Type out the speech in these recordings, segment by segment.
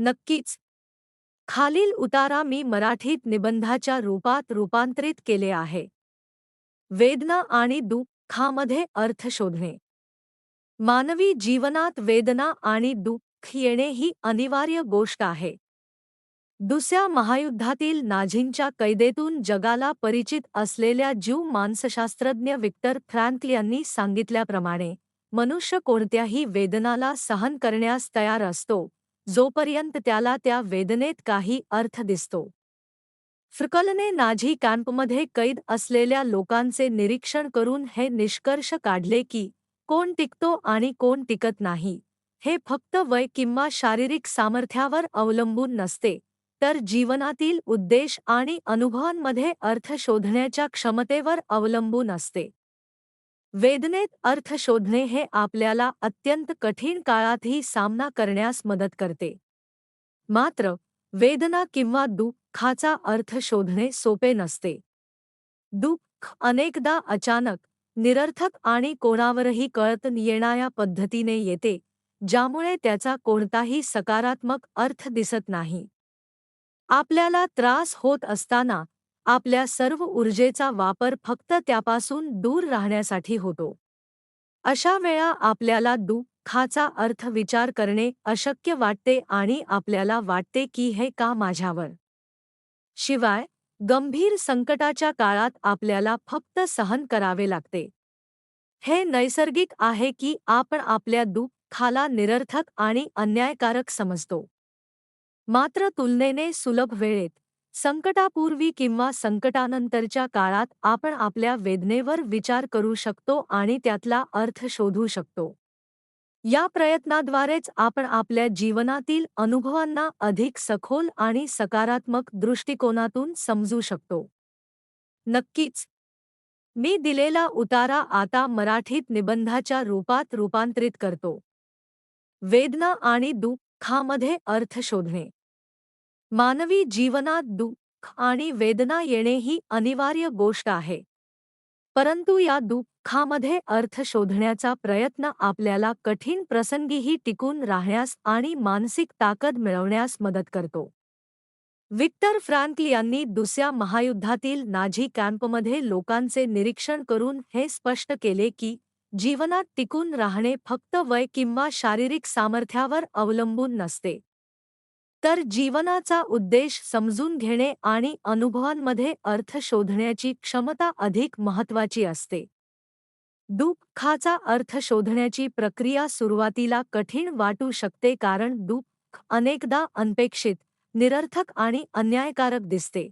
नक्कीच. खालील उतारा मी मराठीत निबंधाच्या रूपात रूपांतरित केले आहे. वेदना आणि दुःखामध्ये अर्थ शोधणे. मानवी जीवनात वेदना आणि दुःख येणे ही अनिवार्य गोष्ट आहे. दुसऱ्या महायुद्धातील नाझींच्या कैदेतून जगाला परिचित असलेल्या ज्यू मानसशास्त्रज्ञ विक्टर फ्रँकल यांनी सांगितल्याप्रमाणे, मनुष्य कोणत्याही वेदनाला सहन करण्यास तयार असतो, जोपर्यंत त्याला त्या वेदनेत काही अर्थ दिसतो. फ्रँकलने नाझी कॅम्पमध्ये कैद असलेल्या लोकांचे निरीक्षण करून हे निष्कर्ष काढले की, कोण टिकतो आणि कोण टिकत नाही, हे फक्त वय किंवा शारीरिक सामर्थ्यावर अवलंबून नसते, तर जीवनातील उद्देश आणि अनुभवांमध्ये अर्थ शोधण्याच्या क्षमतेवर अवलंबून असते. वेदनेत अर्थ शोधणे हे आपल्याला अत्यंत कठीण काळातही सामना करण्यास मदत करते. मात्र, वेदना किंवा दुःखाचा अर्थ शोधणे सोपे नसते. दुःख अनेकदा अचानक, निरर्थक आणि कोणावरही कळत येणाऱ्या पद्धतीने येते, ज्यामुळे त्याचा कोणताही सकारात्मक अर्थ दिसत नाही. आपल्याला त्रास होत असताना आपल्या सर्व ऊर्जेचा वापर फक्त त्यापासून दूर राहण्यासाठी होतो. अशा वेळा आपल्याला दुःखाचा अर्थ विचार करणे अशक्य वाटते आणि आपल्याला वाटते की हे का माझ्यावर. शिवाय, गंभीर संकटाच्या काळात आपल्याला फक्त सहन करावे लागते. हे नैसर्गिक आहे की आपण आपल्या दुःखाला निरर्थक आणि अन्यायकारक समजतो. मात्र तुलनेने सुलभ वेळेत, संकटापूर्वी किंवा संकटानंतरच्या काळात आपण आपल्या वेदनेवर विचार करू शकतो आणि त्यातला अर्थ शोधू शकतो. या प्रयत्नाद्वारेच आपण आपल्या जीवनातील अनुभवांना अधिक सखोल आणि सकारात्मक दृष्टिकोनातून समजू शकतो. नक्कीच. मी दिलेला उतारा आता मराठीत निबंधाच्या रूपात रूपांतरित करतो. वेदना आणि दुःखामध्ये अर्थ शोधणे. मानवी जीवनात दुःख आणि वेदना येणे ही अनिवार्य गोष्ट आहे. परंतु या दुःखामध्ये अर्थ शोधण्याचा प्रयत्न आपल्याला कठीण प्रसंगीही टिकून राहण्यास आणि मानसिक ताकद मिळवण्यास मदत करतो. विक्टर फ्रँकल यांनी दुसऱ्या महायुद्धातील नाझी कॅम्पमध्ये लोकांचे निरीक्षण करून हे स्पष्ट केले की, जीवनात टिकून राहणे फक्त वय किंवा शारीरिक सामर्थ्यावर अवलंबून नसते, तर जीवनाचा उद्देश समजून घेणे आणि अनुभवांमध्ये अर्थ शोधण्याची क्षमता अधिक महत्त्वाची असते. दुःखाचा अर्थ शोधण्याची प्रक्रिया सुरुवातीला कठीण वाटू शकते कारण दुःख अनेकदा अनपेक्षित, निरर्थक आणि अन्यायकारक दिसते.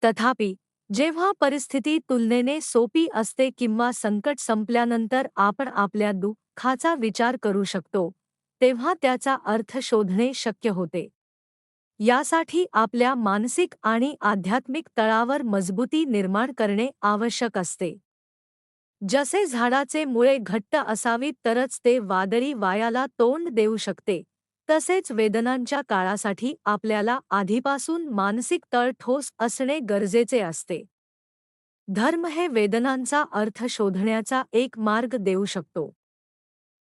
तथापि, जेव्हा परिस्थिती तुलनेने सोपी असते किंवा संकट संपल्यानंतर आपण आपल्या दुःखाचा विचार करू शकतो, तेव्हा त्याचा अर्थ शोधणे शक्य होते. यासाठी आपल्या मानसिक आणि आध्यात्मिक तळावर मजबूती निर्माण करणे आवश्यक असते. जसे झाडाचे मुळे घट्ट असावीत तरच ते वादळी वाऱ्याला तोंड देऊ शकते, तसेच वेदनांच्या काळासाठी आपल्याला आधीपासून मानसिक तळ ठोस असणे गरजेचे असते. धर्म हे वेदनांचा अर्थ शोधण्याचा एक मार्ग देऊ शकतो.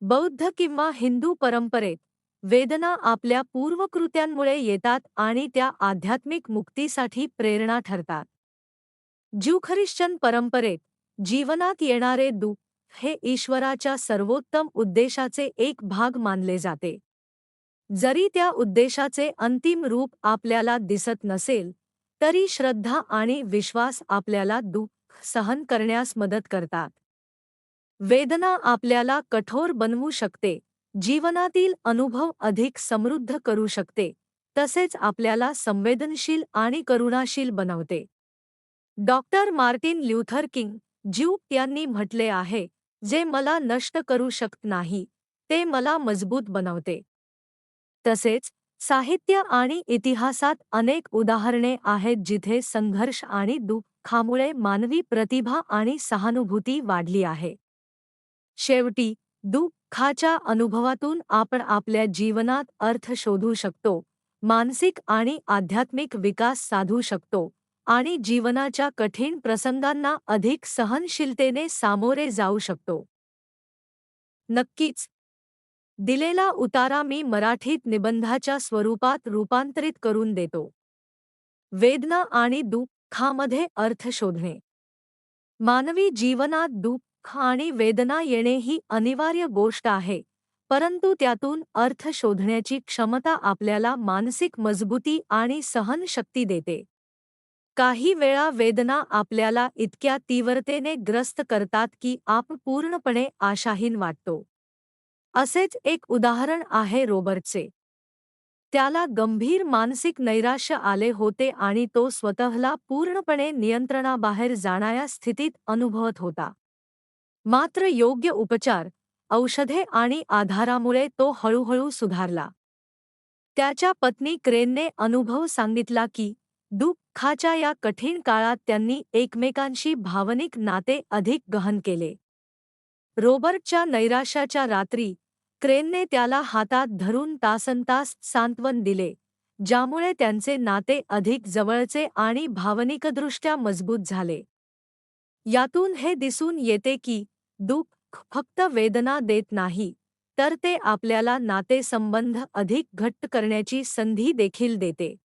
बौद्ध किंवा हिंदू परंपरेत, वेदना आपल्या पूर्वकृत्यांमुळे येतात आणि त्या आध्यात्मिक मुक्तीसाठी प्रेरणा ठरतात. ज्यू ख्रिश्चन परंपरेत, जीवनात येणारे दुःख हे ईश्वराच्या सर्वोत्तम उद्देशाचे एक भाग मानले जाते. जरी त्या उद्देशाचे अंतिम रूप आपल्याला दिसत नसेल, तरी श्रद्धा आणि विश्वास आपल्याला दुःख सहन करण्यास मदत करतात. वेदना आपल्याला कठोर बनवू शकते, जीवनातील अनुभव अधिक समृद्ध करू शकते, तसेच आपल्याला संवेदनशील आणि करुणाशील बनवते. Doctor Martin Luther king, Jew यांनी म्हटले आहे, जे मला नष्ट करू शकत नाही, ते मला मजबूत बनवते. तसेच, साहित्य आणि इतिहासात अनेक उदाहरणे आहेत जिथे संघर्ष आणि दुःखामुळे मानवी प्रतिभा आणि सहानुभूती वाढली आहे. शेवटी, दुःखाच्या अनुभवातून आपण आपल्या जीवनात अर्थ शोधू शकतो, मानसिक आणि आध्यात्मिक विकास साधू शकतो आणि जीवनाच्या कठीण प्रसंगांना अधिक सहनशीलतेने सामोरे जाऊ शकतो. नक्कीच. दिलेला उतारा मी मराठीत निबंधाच्या स्वरूपात रूपांतरित करून देतो. वेदना आणि दुःखामध्ये अर्थ शोधणे. मानवी जीवनात दुःख आणि वेदना येणे ही अनिवार्य गोष्ट आहे, परंतु त्यातून अर्थ शोधण्याची क्षमता आपल्याला मानसिक मजबूती आणि सहनशक्ती देते. काही वेळा वेदना आपल्याला इतक्या तीव्रतेने ग्रस्त करतात की आपण पूर्णपणे आशाहीन वाटतो. असेच एक उदाहरण आहे रॉबर्टचे. त्याला गंभीर मानसिक नैराश्य आले होते आणि तो स्वतःला पूर्णपणे नियंत्रणाबाहेर जाणाऱ्या स्थितीत अनुभवत होता. मात्र योग्य उपचार, औषधे आणि आधारामुळे तो हळूहळू सुधारला. त्याच्या पत्नी क्रेनने अनुभव सांगितला की दुःखाच्या या कठीण काळात त्यांनी एकमेकांशी भावनिक नाते अधिक गहन केले. रॉबर्टच्या नैराश्याच्या रात्री क्रेनने त्याला हातात धरून तासनतास सांत्वन दिले, ज्यामुळे त्यांचे नाते अधिक जवळचे आणि भावनिकदृष्ट्या मजबूत झाले. यातून हे दिसून येते की दुःख फक्त वेदना देत नाही, तर ते आपल्याला नातेसंबंध अधिक घट्ट करण्याची संधी देखील देते.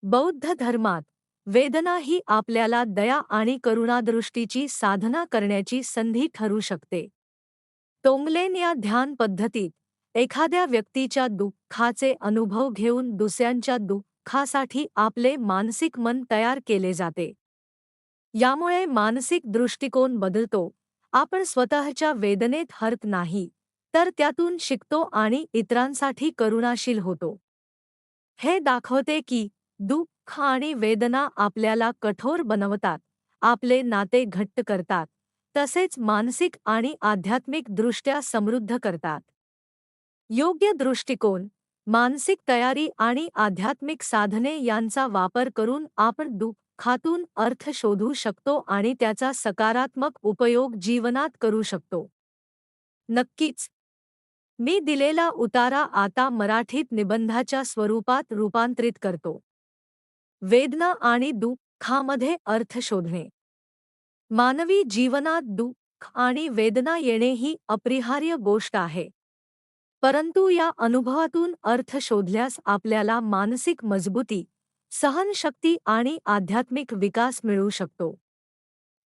बौद्ध धर्मात वेदना ही आपल्याला दया आणि करुणादृष्टीची साधना करण्याची संधी ठरू शकते. तोंगलेन या ध्यान पद्धतीत एखाद्या व्यक्तीच्या दुःखाचे अनुभव घेऊन दुसऱ्यांच्या दुःखासाठी आपले मानसिक मन तयार केले जाते. यामुळे मानसिक दृष्टिकोन बदलतो. आपण स्वतःच्या वेदनेत हरत नाही, तर त्यातून शिकतो आणि इतरांसाठी करुणाशील होतो. हे दाखवते की दुःख आणि वेदना आपल्याला कठोर बनवतात, आपले नाते घट्ट करतात, तसेच मानसिक आणि आध्यात्मिक दृष्ट्या समृद्ध करतात. योग्य दृष्टिकोन, मानसिक तयारी आणि आध्यात्मिक साधने यांचा वापर करून आपण दुःखातून अर्थ शोधू शकतो आणि त्याचा सकारात्मक उपयोग जीवनात करू शकतो. नक्कीच. मी दिलेला उतारा आता मराठीत निबंधाच्या स्वरूपात रूपांतरित करतो. वेदना आणि दुःखामध्ये अर्थ शोधणे. मानवी जीवनात दुःख आणि वेदना येणे ही अपरिहार्य गोष्ट आहे. परंतु या अनुभवातून अर्थ शोधल्यास आपल्याला मानसिक मजबूती, सहनशक्ती आणि आध्यात्मिक विकास मिळू शकतो.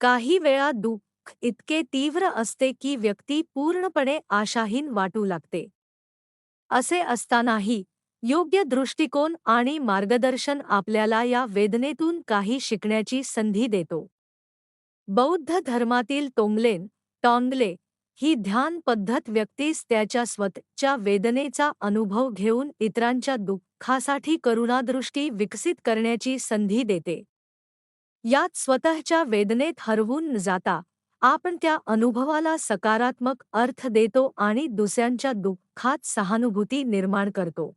काही वेळा दुःख इतके तीव्र असते की व्यक्ती पूर्णपणे आशाहीन वाटू लागते. असे असतानाही योग्य दृष्टिकोन आणि मार्गदर्शन आपल्याला या वेदनेतून काही शिकण्याची संधी देतो. बौद्ध धर्मातील तोंगले ही ध्यान पद्धत व्यक्तीस त्याच्या स्वतःच्या वेदनेचा अनुभव घेऊन इतरांच्या दुःखासाठी करुणादृष्टी विकसित करण्याची संधी देते. यात स्वतःच्या वेदनेत हरवून न जाता आपण त्या अनुभवाला सकारात्मक अर्थ देतो आणि दुसऱ्यांच्या दुःखात सहानुभूती निर्माण करतो.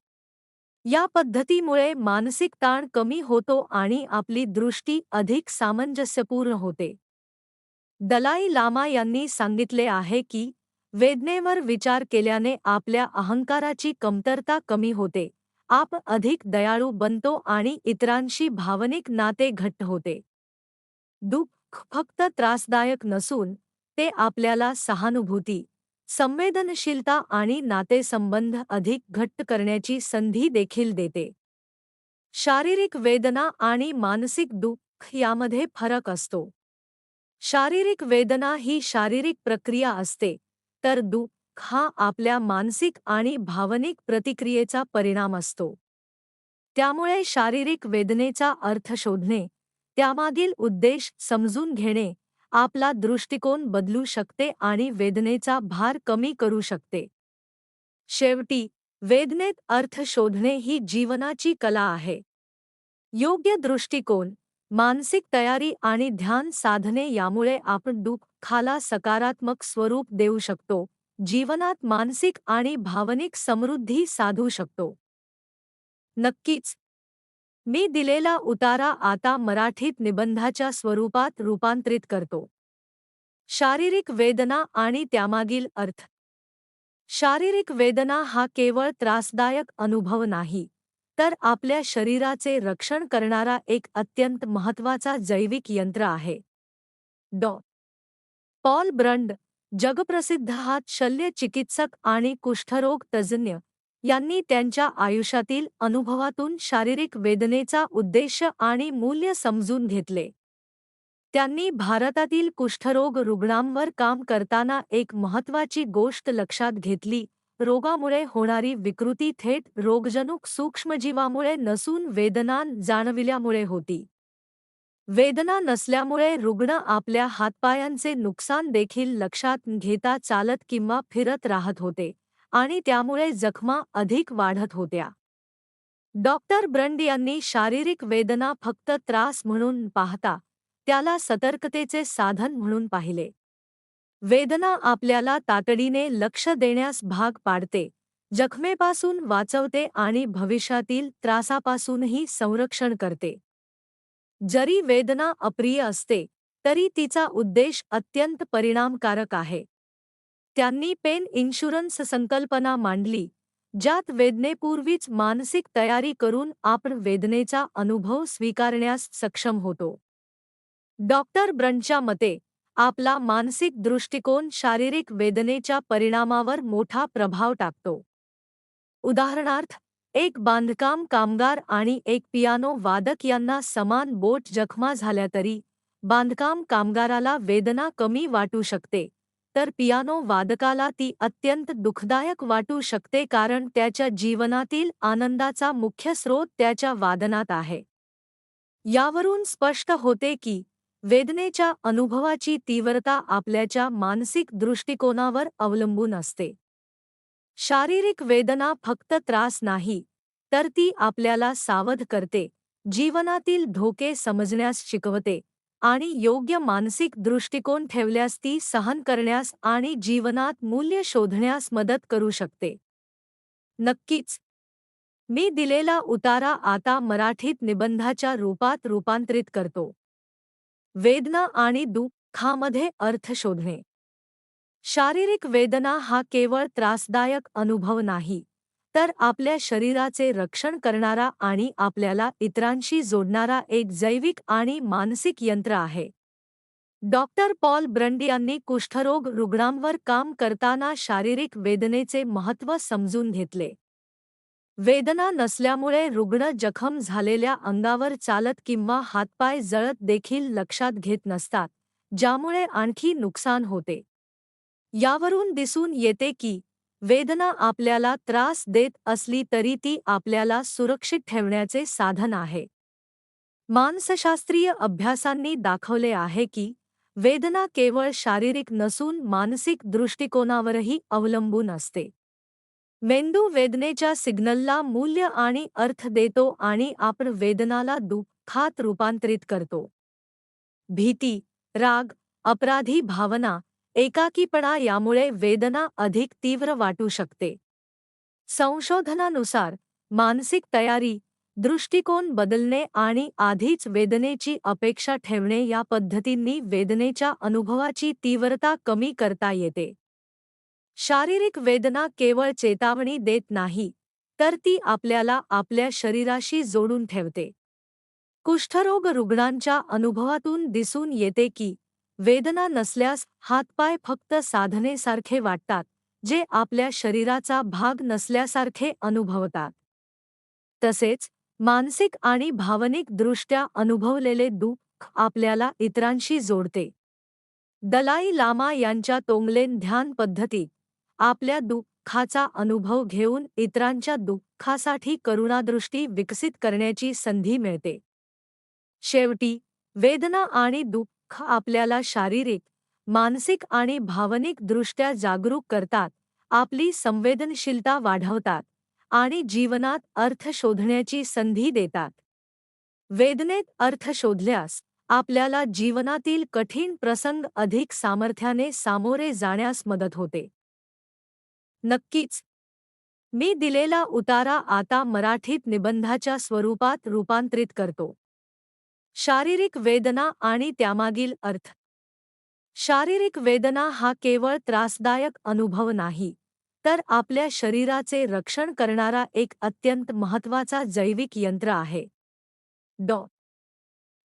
या पद्धतीमुळे मानसिक ताण कमी होतो आणि आपली दृष्टी अधिक सामंजस्यपूर्ण होते. दलाई लामा यांनी सांगितले आहे की वेदनेवर विचार केल्याने आपल्या अहंकाराची कमतरता कमी होते, आपण अधिक दयाळू बनतो आणि इतरांशी भावनिक नाते घट्ट होते. दुःख फक्त त्रासदायक नसून ते आपल्याला सहानुभूती, संवेदनशीलता आणि नातेसंबंध अधिक घट्ट करण्याची संधी देखील देते. शारीरिक वेदना आणि मानसिक दुःख यामध्ये फरक असतो. शारीरिक वेदना ही शारीरिक प्रक्रिया असते, तर दुःख हा आपल्या मानसिक आणि भावनिक प्रतिक्रियेचा परिणाम असतो. त्यामुळे शारीरिक वेदनेचा अर्थ शोधणे, त्यामागील उद्देश समजून घेणे, आपला दृष्टिकोन बदलू शकते आणि वेदनेचा भार कमी करू शकते. शेवटी, वेदनेत अर्थ शोधणे ही जीवनाची कला आहे. योग्य दृष्टिकोन, मानसिक तयारी आणि ध्यान साधने यामुळे आपण दुःखाला सकारात्मक स्वरूप देऊ शकतो, जीवनात मानसिक आणि भावनिक समृद्धी साधू शकतो. नक्कीच. मी दिलेला उतारा आता मराठीत निबंधाच्या स्वरूपात रूपांतरित करतो. शारीरिक वेदना आणि त्यामागील अर्थ. शारीरिक वेदना हा केवळ त्रासदायक अनुभव नाही, तर आपल्या शरीराचे रक्षण करणारा एक अत्यंत महत्त्वाचा जैविक यंत्र आहे. डॉ. पॉल ब्रंड, जगप्रसिद्ध हात शल्य चिकित्सक आणि कुष्ठरोग तज्ज्ञ यांनी त्यांच्या आयुष्यातील अनुभवातून शारीरिक वेदनेचा उद्देश आणि मूल्य समजून घेतले. त्यांनी भारतातील कुष्ठरोग रुग्णांवर काम करताना एक महत्त्वाची गोष्ट लक्षात घेतली: रोगामुळे होणारी विकृती थेट रोगजनक सूक्ष्मजीवामुळे नसून वेदना जाणविल्यामुळे होती. वेदना नसल्यामुळे रुग्ण आपल्या हातपायांचे नुकसान देखील लक्षात घेता चालत किंवा फिरत राहत होते आणि त्यामुळे जखमा अधिक वाढत होत्या. डॉक्टर ब्रंड यांनी शारीरिक वेदना फक्त त्रास म्हणून पाहता त्याला सतर्कतेचे साधन म्हणून पाहिले. वेदना आपल्याला तातडीने लक्ष देण्यास भाग पाडते, जखमेपासून वाचवते आणि भविष्यातील त्रासापासूनही संरक्षण करते. जरी वेदना अप्रिय असते तरी तिचा उद्देश अत्यंत परिणामकारक आहे. त्यांनी पेन इन्शुरन्स संकल्पना मांडली, ज्यात वेदनेपूर्वीच मानसिक तयारी करून आपण वेदनेचा अनुभव स्वीकारण्यास सक्षम होतो. डॉक्टर ब्रंडच्या मते आपला मानसिक दृष्टिकोन शारीरिक वेदनेच्या परिणामावर मोठा प्रभाव टाकतो. उदाहरणार्थ, एक बांधकाम कामगार आणि एक पियानो वादक यांना समान बोट जखमा झाल्या तरी बांधकाम कामगाराला वेदना कमी वाटू शकते, तर पियानो वादकाला ती अत्यंत दुःखदायक वाटू शकते, कारण त्याच्या जीवनातील आनंदाचा मुख्य स्रोत त्याच्या वादनात आहे. यावरून स्पष्ट होते की वेदनेच्या अनुभवाची तीव्रता आपल्याच्या मानसिक दृष्टिकोनावर अवलंबून असते. शारीरिक वेदना फक्त त्रास नाही, तर ती आपल्याला सावध करते, जीवनातील धोके समजण्यास शिकवते आणि योग्य मानसिक दृष्टिकोन ठेवल्यास ती सहन करण्यास आणि जीवनात मूल्य शोधण्यास मदत करू शकते. नक्कीच. मी दिलेला उतारा आता मराठीत निबंधाच्या रूपात रूपांतरित करतो. वेदना आणि दुःखामध्ये अर्थ शोधणे. शारीरिक वेदना हा केवळ त्रासदायक अनुभव नाही, तर आपल्या शरीराचे रक्षण करणारा आणि आपल्याला इतरांशी जोडणारा एक जैविक आणि मानसिक यंत्र आहे. डॉक्टर पॉल ब्रंड यांनी कुष्ठरोग रुग्णांवर काम करताना शारीरिक वेदनेचे महत्त्व समजून घेतले. वेदना नसल्यामुळे रुग्ण जखम झालेल्या अंगावर चालत किंवा हातपाय जळत देखील लक्षात घेत नसतात, ज्यामुळे आणखी नुकसान होते. यावरून दिसून येते की वेदना आपल्याला त्रास देत असली तरी ती आपल्याला सुरक्षित ठेवण्याचे साधन आहे. मानसशास्त्रीय अभ्यासांनी दाखवले आहे की वेदना केवळ शारीरिक नसून मानसिक दृष्टिकोनावरही अवलंबून असते. मेंदू वेदनेच्या सिग्नलला मूल्य आणि अर्थ देतो आणि आपण वेदनाला दुःखात रूपांतरित करतो. भीती, राग, अपराधी भावना, एकाकीपणा यामुळे वेदना अधिक तीव्र वाटू शकते. संशोधनानुसार मानसिक तयारी, दृष्टिकोन बदलणे आणि आधीच वेदनेची अपेक्षा ठेवणे या पद्धतींनी वेदनेच्या अनुभवाची तीव्रता कमी करता येते. शारीरिक वेदना केवळ चेतावणी देत नाही, तर ती आपल्याला आपल्या शरीराशी जोडून ठेवते. कुष्ठरोग रुग्णांच्या अनुभवातून दिसून येते की वेदना नसल्यास हातपाय फक्त साधनेसारखे वाटतात, जे आपल्या शरीराचा भाग नसल्यासारखे अनुभवतात. तसेच मानसिक आणि भावनिक दृष्ट्या अनुभवलेले दुःख आपल्याला इतरांशी जोडते. दलाई लामा यांच्या तोंगलेन ध्यान पद्धतीत आपल्या दुःखाचा अनुभव घेऊन इतरांच्या दुःखासाठी करुणादृष्टी विकसित करण्याची संधी मिळते. शेवटी वेदना आणि दुःख आपल्याला शारीरिक, मानसिक आणि भावनिक दृष्ट्या जागरूक करतात, आपली संवेदनशीलता वाढवतात आणि जीवनात अर्थ शोधण्याची संधी देतात. वेदनेत अर्थ शोधल्यास आपल्याला जीवनातील कठीण प्रसंग अधिक सामर्थ्याने सामोरे जाण्यास मदत होते. नक्कीच. मी दिलेला उतारा आता मराठीत निबंधाच्या स्वरूपात रूपांतरित करतो. शारीरिक वेदना आणि त्यामागील अर्थ. शारीरिक वेदना हा केवळ त्रासदायक अनुभव नाही, तर आपल्या शरीराचे रक्षण करणारा एक अत्यंत महत्त्वाचा जैविक यंत्र आहे. डॉ.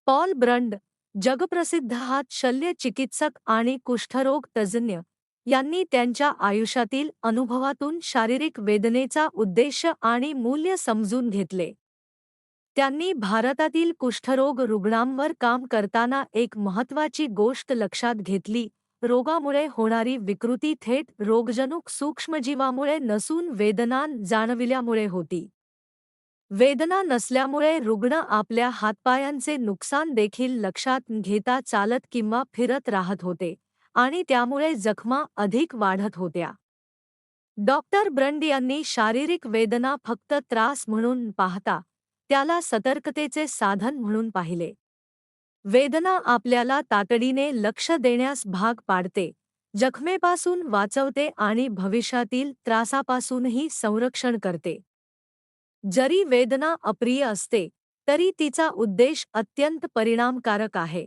पॉल ब्रंड, जगप्रसिद्ध हात शल्य चिकित्सक आणि कुष्ठरोग तज्ज्ञ, यांनी त्यांच्या आयुष्यातील अनुभवातून शारीरिक वेदनेचा उद्देश आणि मूल्य समजून घेतले. त्यांनी भारतातील कुष्ठरोग रुग्णांवर काम करताना एक महत्त्वाची गोष्ट लक्षात घेतली: रोगामुळे होणारी विकृती थेट रोगजनक सूक्ष्मजीवामुळे नसून वेदना जाणविल्यामुळे होती. वेदना नसल्यामुळे रुग्ण आपल्या हातपायांचे नुकसान देखील लक्षात घेता चालत किंवा फिरत राहत होते आणि त्यामुळे जखमा अधिक वाढत होत्या. डॉक्टर ब्रंड यांनी शारीरिक वेदना फक्त त्रास म्हणून पाहता त्याला सतर्कतेचे साधन म्हणून पाहिले. वेदना आपल्याला तातडीने लक्ष देण्यास भाग पाडते, जखमेपासून वाचवते आणि भविष्यातील त्रासापासूनही संरक्षण करते. जरी वेदना अप्रिय असते तरी तिचा उद्देश अत्यंत परिणामकारक आहे.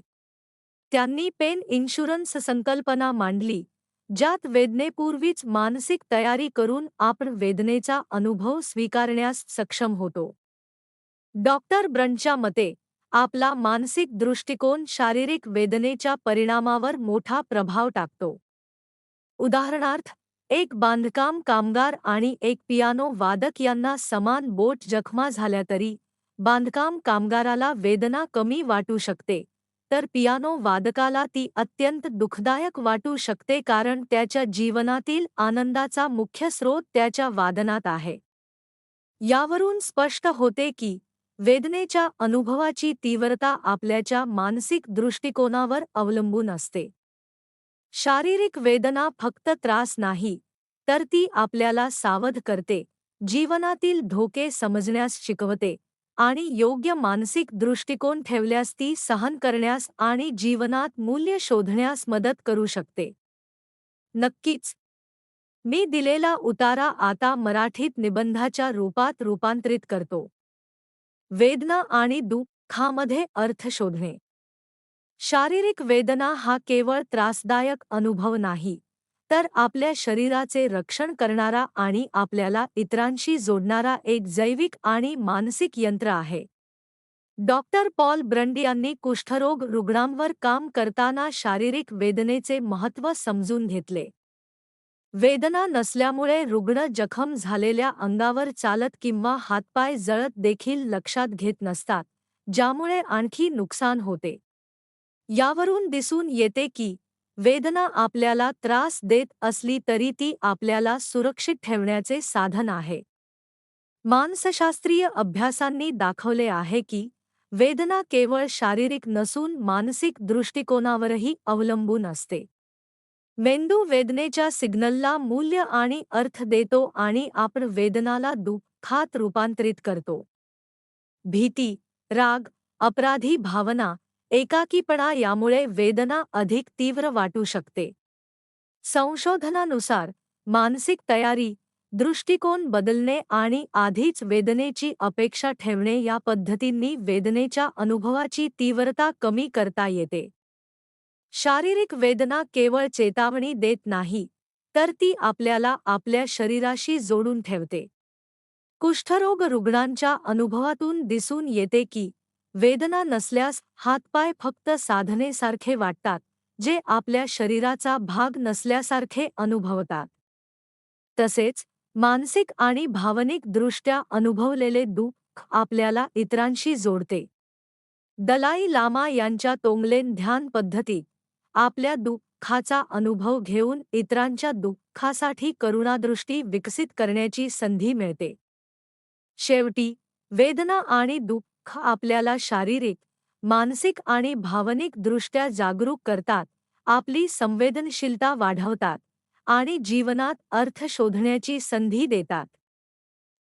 त्यांनी पेन इन्शुरन्स संकल्पना मांडली, ज्यात वेदनेपूर्वीच मानसिक तयारी करून आपण वेदनेचा अनुभव स्वीकारण्यास सक्षम होतो. डॉक्टर ब्रंडच्या मते आपला मानसिक दृष्टिकोन शारीरिक वेदनेच्या परिणामावर मोठा प्रभाव टाकतो. उदाहरणार्थ, एक बांधकाम कामगार आणि एक पियानो वादक यांना समान बोट जखमा झाल्या तरी बांधकाम कामगाराला वेदना कमी वाटू शकते, तर पियानो वादकाला ती अत्यंत दुःखदायक वाटू शकते, कारण त्याच्या जीवनातील आनंदाचा मुख्य स्रोत त्याच्या वादनात आहे. यावरून स्पष्ट होते की वेदनेच्या अनुभवाची तीव्रता आपल्याच्या मानसिक दृष्टिकोनावर अवलंबून असते. शारीरिक वेदना फक्त त्रास नाही, तर ती आपल्याला सावध करते, जीवनातील धोके समजण्यास शिकवते आणि योग्य मानसिक दृष्टिकोन ठेवल्यास ती सहन करण्यास आणि जीवनात मूल्य शोधण्यास मदत करू शकते. नक्कीच. मी दिलेला उतारा आता मराठीत निबंधाच्या रूपात रूपांतरित करतो. वेदना आणि दुःखामध्ये अर्थ शोधणे. शारीरिक वेदना हा केवळ त्रासदायक अनुभव नाही, तर आपल्या शरीराचे रक्षण करणारा आणि आपल्याला इतरांशी जोडणारा एक जैविक आणि मानसिक यंत्र आहे. डॉक्टर पॉल ब्रंड यांनी कुष्ठरोग रुग्णांवर काम करताना शारीरिक वेदनेचे महत्त्व समजून घेतले. वेदना नसल्यामुळे रुग्ण जखम झालेल्या अंगावर चालत किंवा हातपाय जळत देखील लक्षात घेत नसतात, ज्यामुळे आणखी नुकसान होते. यावरून दिसून येते की वेदना आपल्याला त्रास देत असली तरी ती आपल्याला सुरक्षित ठेवण्याचे साधन आहे. मानसशास्त्रीय अभ्यासांनी दाखवले आहे की वेदना केवळ शारीरिक नसून मानसिक दृष्टिकोनावरही अवलंबून असते. मेंदू वेदनेच्या सिग्नलला मूल्य आणि अर्थ देतो आणि आपण वेदनाला दुःखात रूपांतरित करतो. भीती, राग, अपराधी भावना, एकाकीपणा यामुळे वेदना अधिक तीव्र वाटू शकते. संशोधनानुसार मानसिक तयारी, दृष्टिकोन बदलणे आणि आधीच वेदनेची अपेक्षा ठेवणे या पद्धतींनी वेदनेच्या अनुभवाची तीव्रता कमी करता येते. शारीरिक वेदना केवळ चेतावणी देत नाही, तर ती आपल्याला आपल्या शरीराशी जोडून ठेवते. कुष्ठरोग रुग्णांच्या अनुभवातून दिसून येते की वेदना नसल्यास हातपाय फक्त साधनेसारखे वाटतात, जे आपल्या शरीराचा भाग नसल्यासारखे अनुभवतात. तसेच मानसिक आणि भावनिक दृष्ट्या अनुभवलेले दुःख आपल्याला इतरांशी जोडते. दलाई लामा यांच्या तोंगलेन ध्यान पद्धतीत आपल्या दुःखाचा अनुभव घेऊन इतरांच्या दुःखासाठी करुणादृष्टी विकसित करण्याची संधी मिळते. शेवटी वेदना आणि दुःख आपल्याला शारीरिक, मानसिक आणि भावनिक दृष्ट्या जागरूक करतात, आपली संवेदनशीलता वाढवतात आणि जीवनात अर्थ शोधण्याची संधी देतात.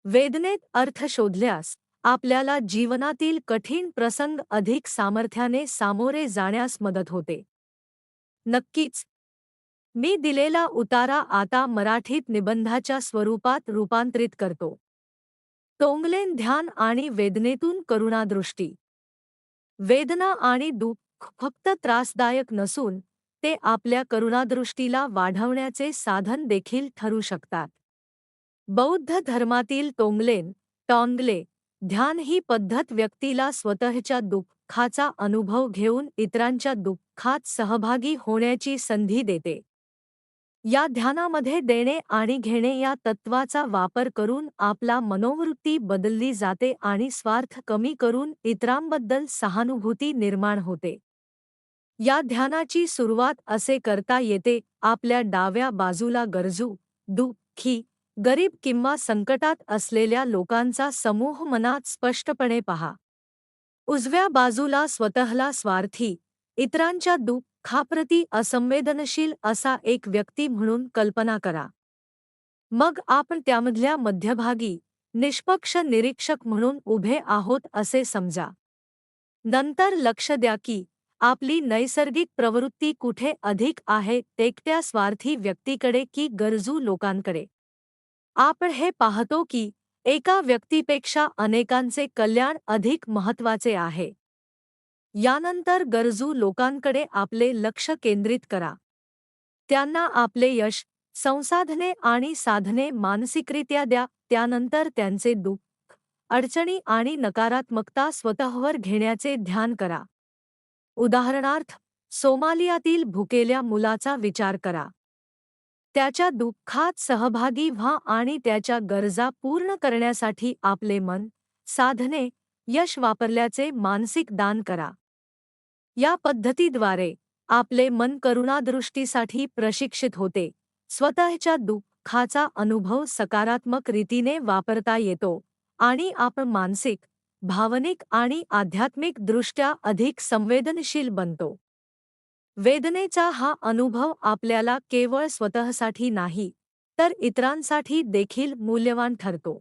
वेदनेत अर्थ शोधल्यास आपल्याला जीवनातील कठीण प्रसंग अधिक सामर्थ्याने सामोरे जाण्यास मदत होते. नक्कीच. मी दिलेला उतारा आता मराठीत निबंधाच्या स्वरूपात रूपांतरित करतो. तोंगलेन ध्यान आणि वेदनेतून करुणादृष्टी. वेदना आणि दुःख फक्त त्रासदायक नसून ते आपल्या करुणादृष्टीला वाढवण्याचे साधन देखील ठरू शकतात. बौद्ध धर्मातील तोंगले ध्यान ही पद्धत व्यक्तीला स्वतःच्या दुःखाचा अनुभव घेऊन इतरांच्या दुःखात सहभागी होण्याची संधी देते. या ध्यानामध्ये देणे आणि घेणे या तत्वाचा वापर करून आपला मनोवृत्ती बदलली जाते आणि स्वार्थ कमी करून इतरांबद्दल सहानुभूती निर्माण होते. या ध्यानाची सुरुवात असे करता येते: आपल्या डाव्या बाजूला गरजू, दुःखी, गरीब किंवा संकटात असलेल्या लोकांचा समूह मनात स्पष्टपणे पहा. उजव्या बाजूला स्वतःला स्वार्थी, इतरांच्या दुःखाप्रती असंवेदनशील असा एक व्यक्ती म्हणून कल्पना करा. मग आपण त्यामधल्या मध्यभागी, निष्पक्ष निरीक्षक म्हणून उभे आहोत असे समजा. नंतर लक्ष द्या की आपली नैसर्गिक प्रवृत्ती कुठे अधिक आहे, एकट्या स्वार्थी व्यक्तीकडे की गरजू लोकांकडे. आपण हे पाहतो की एका व्यक्तीपेक्षा अनेकांचे कल्याण अधिक महत्त्वाचे आहे. यानंतर गरजू लोकांकडे आपले लक्ष केंद्रित करा. त्यांना आपले यश, संसाधने आणि साधने मानसिकरित्या द्या. त्यानंतर त्यांचे दुःख, अडचणी आणि नकारात्मकता स्वतःवर घेण्याचे ध्यान करा. उदाहरणार्थ, सोमालियातील भुकेल्या मुलाचा विचार करा. त्याच्या दुःखात सहभागी व्हा आणि त्याच्या गरजा पूर्ण करण्यासाठी आपले मन, साधने, यश वापरल्याचे मानसिक दान करा. या पद्धतीद्वारे आपले मन करुणादृष्टीसाठी प्रशिक्षित होते, स्वतःच्या दुःखाचा अनुभव सकारात्मक रीतीने वापरता येतो आणि आपण मानसिक, भावनिक आणि आध्यात्मिक दृष्ट्या अधिक संवेदनशील बनतो. वेदनेचा हा अनुभव आपल्याला केवळ स्वतःसाठी नाही, तर इतरांसाठी देखील मूल्यवान ठरतो.